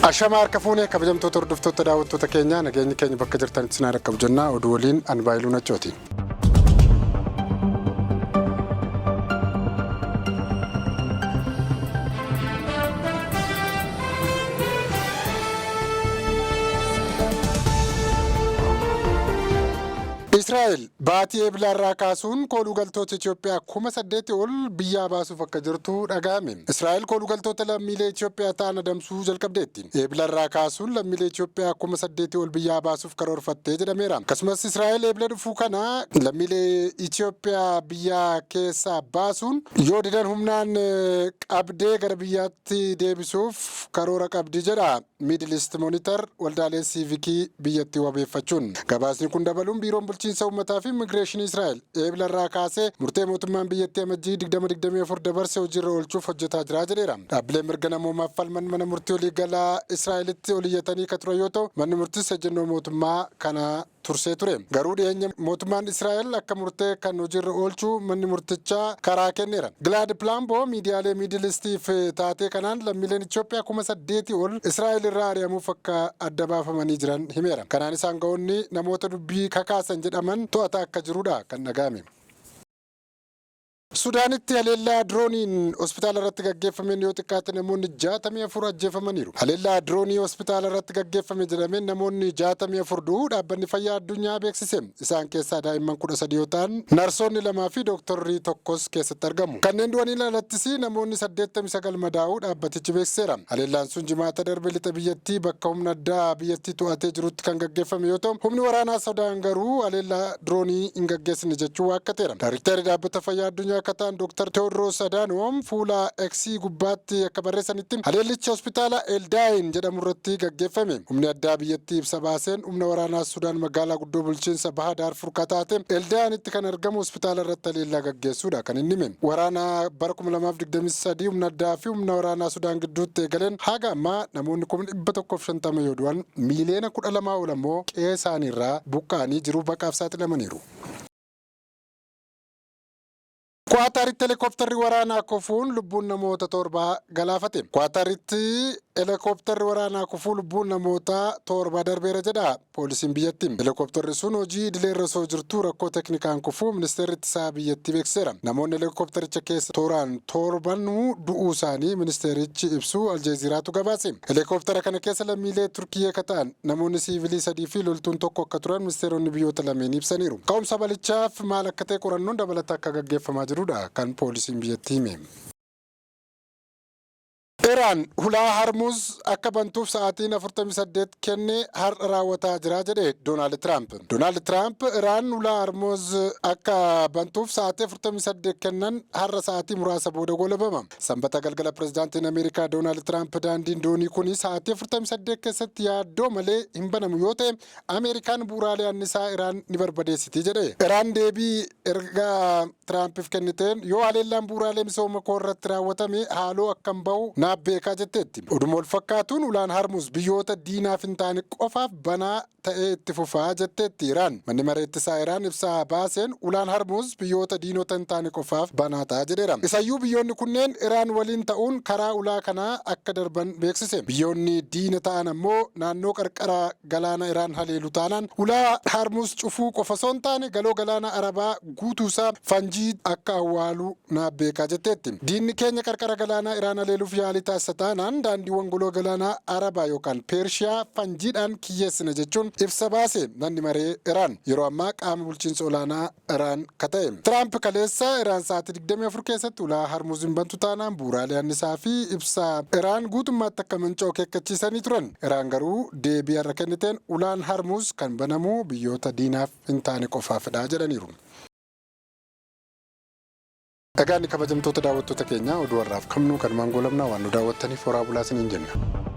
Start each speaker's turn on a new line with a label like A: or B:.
A: Ashama harka fuunee kabajamtoota hordoftoota daawwattoota keenyaa nageenyi keenya bakka jirtanitti sinaa rakkab jennaa oduu waliin Anbaayiluu Nachooti. Israa'el baatii eeblarraa kaasuun koolugaltoota Itoophiyaa 8,000 ol biyyaa baasuuf akka jirtu dhaga'ame. Israa'el koolugaltoota lammiilee Itoophiyaa ta'an adamsuu jalqabdeetti. Eeblarraa kaasuun lammiilee Itoophiyaa 8,000 ol biyyaa baasuuf karoorfattee jedhameera. Akkasumas Israa'el eebla dhufuu kana lammiilee Itoophiyaa biyyaa keessaa baasuun yoo didan humnaan qabdee gara biyyaatti deebisuuf karoora qabdi jedha Middle East Monitor waldaalee siivikii biyyattii wabeeffachuun. Gabaasni kun dabaluun biiroon bulchiinsa uummataa fi immigireeshinii Israa'el eeblarraa kaasee murtee mootummaan biyyattii amajjii 2024 dabarse hojiirra oolchuuf hojjetaa jira jedheera. Dhaabbileen mirga namoomaaf falman mana murtii waliigalaa Israa'elitti oliyyatanii kan turan yoo ta'u manni murtiis ejjennoo mootummaa kana tursee ture. Garuu dhiyeenya mootummaan Israa'el akka murtee kan hojiirra oolchuu manni murtichaa karaa kenneera. Gilad Pilaamboo miidiyaalee Middle Eastiif taatee kanaan lammiileen Itoophiyaa 8,000 ol Israa'el irraa ari'amuuf akka adda baafamanii jiran himeera. Kanaan isaan ga'oonni namoota dubbii kakaasan jedhaman to'ataa akka jirudha kan dhaga'ame. Sudaanitti haleellaa drooniin hospitaala irratti gaggeeffameen yoo xiqqaate namoonni 64 ajjeefamaniiru. Haleellaa droonii hospitaala irratti gaggeeffame jedhameen namoonni 64 du'uu dhaabbanni fayyaa addunyaa beeksise. Isaan keessaa daa'imman 13 yoo ta'an narsoonni 2 fi dooktorri tokkos keessatti argamu. Kanneen du'anii alattis namoonni 89 madaa'uu dhaabbatichi beeksiseera. Haleellaan sun jimaata darbe lixa biyyattii bakka humna addaa biyyattii to'atee jirutti kan gaggeeffame yoo ta'u humni waraanaa Sudaan garuu haleellaa droonii hin gaggeessine jechuu waakkateera. Daayiriktarri dhaabbata fayyaa addunyaa kataan Dr. Tewoodiroos Adaanoom fuula X gubbaatti akka barreessanitti haleellichi hospitaala Eldaayin jedhamu irratti gaggeeffame. Humni addaa biyyattii ibsa baaseen humna waraanaa Sudaan magaalaa guddoo bulchiinsa baha Daarfur kataate Eldaayinitti kan argamu hospitaala irratti haleellaa gaggeessuudha kan inni hime. Waraana bara 2023 humna addaa fi humna waraanaa Sudaan gidduutti eegaleen haga ammaa namoonni 150 yoo du'an miiliyoona 12 ol ammoo qe'ee isaaniirraa buqqa'anii jiruuf baqaaf saaxilamaniiru. Qaataritti helikoptarri waraanaa kufuun lubbuun namoota 7 galaafate. Qaataritti helikoptarri waraanaa kufuun lubbuun namoota 7 darbeera jedha poolisiin biyyattii. Helikoptarri sun hojii idileerra osoo jirtu rakkoo teknikaan kufuu ministeerri ittisaa biyyattii beeksiseera. Namoonni helikoptaricha keessa tooraan 7 du'uu isaanii ministeerichi ibsu Aljeeziraatu gabaase. Helikoptara kana keessa lammiilee Turkiyee ta'an namoonni siivilii 3 fi loltuun 1 akka turan ministeeronni biyyoota lameen ibsaniiru. Ka'umsa balichaaf maal akka ta'e qorannoon dabalataa akka gaggeeffamaa jiru kan poolisiin biyyattii hime. Iraan hulaa Hormuz akka bantuuf sa'aatiin 48 kennee har'a raawwataa jira jedhe Doonaald Tiraamp. Doonaald Tiraamp Iraan hulaa Hormuz akka bantuuf sa'aatii 48 kennan har'a sa'aatii muraasa booda goolabama. Sanbata galgala pirezidaantiin Ameerikaa Doonaald Tiraamp daandiin doonii kun sa'aatii 48 keessatti yaaddoo malee hin banamu yoo ta'e Ameerikaan bu'uuraalee annisaa Iraan ni barbadeessiti jedhe. Iraan deebii ergaa Tiraampiif kenniteen yoo haleellaan bu'uuraalee misooma koo irratti raawwatame haaloo akkam bahu beekaa jetteetti. Oduma wal fakkaatuun ulaan Hormuz biyyoota diinaaf hin taane qofaaf banaa ta'ee itti fufaa jetteetti Iraan. Manni maree ittisaa Iraan ibsaa baaseen ulaan Hormuz biyyoota diinota hin taane qofaaf banaa ta'a jedheera. Isayyuu biyyoonni kunneen Iraan waliin ta'uun karaa ulaa kanaa akka darban beeksise. Biyyoonni diina ta'an ammoo naannoo qarqara galaana Iraan haleelu taanaan ulaa Hormuz cufuu qofa osoo hin taane galoo galaana Arabaa guutuusaa fanjii akka awwaaluu naaf beekaa jetteetti. Diinni keenya qarqara galaanaa Iraan haleeluuf yaalii taasisataanaan daandiiwwan galoo galaanaa Arabaa yookaan Pershiyaa fanjiidhaan kiyyeessina jechuun ibsa baase manni maree Iraan yeroo ammaa qaama bulchiinsa olaanaa Iraan ta'e. Tiraamp kaleessa Iraan sa'aatii 24 keessatti ulaa Hormuz hin bantu taanaan bu'uuraalee annisaa fi ibsaa Iraan guutummaatti akka manca'u akeekkachiisanii turan. Iraan garuu deebii har'a kenniteen ulaan Hormuz kan banamu biyyoota diinaaf hin taane qofaafidha jedhaniiru. Egaan kabajamtoota daawwattoota keenyaa oduu har'aaf qabnu kanumaan goolabnaa waan nu daawwattaniif horaa bulaa isiniin jenna.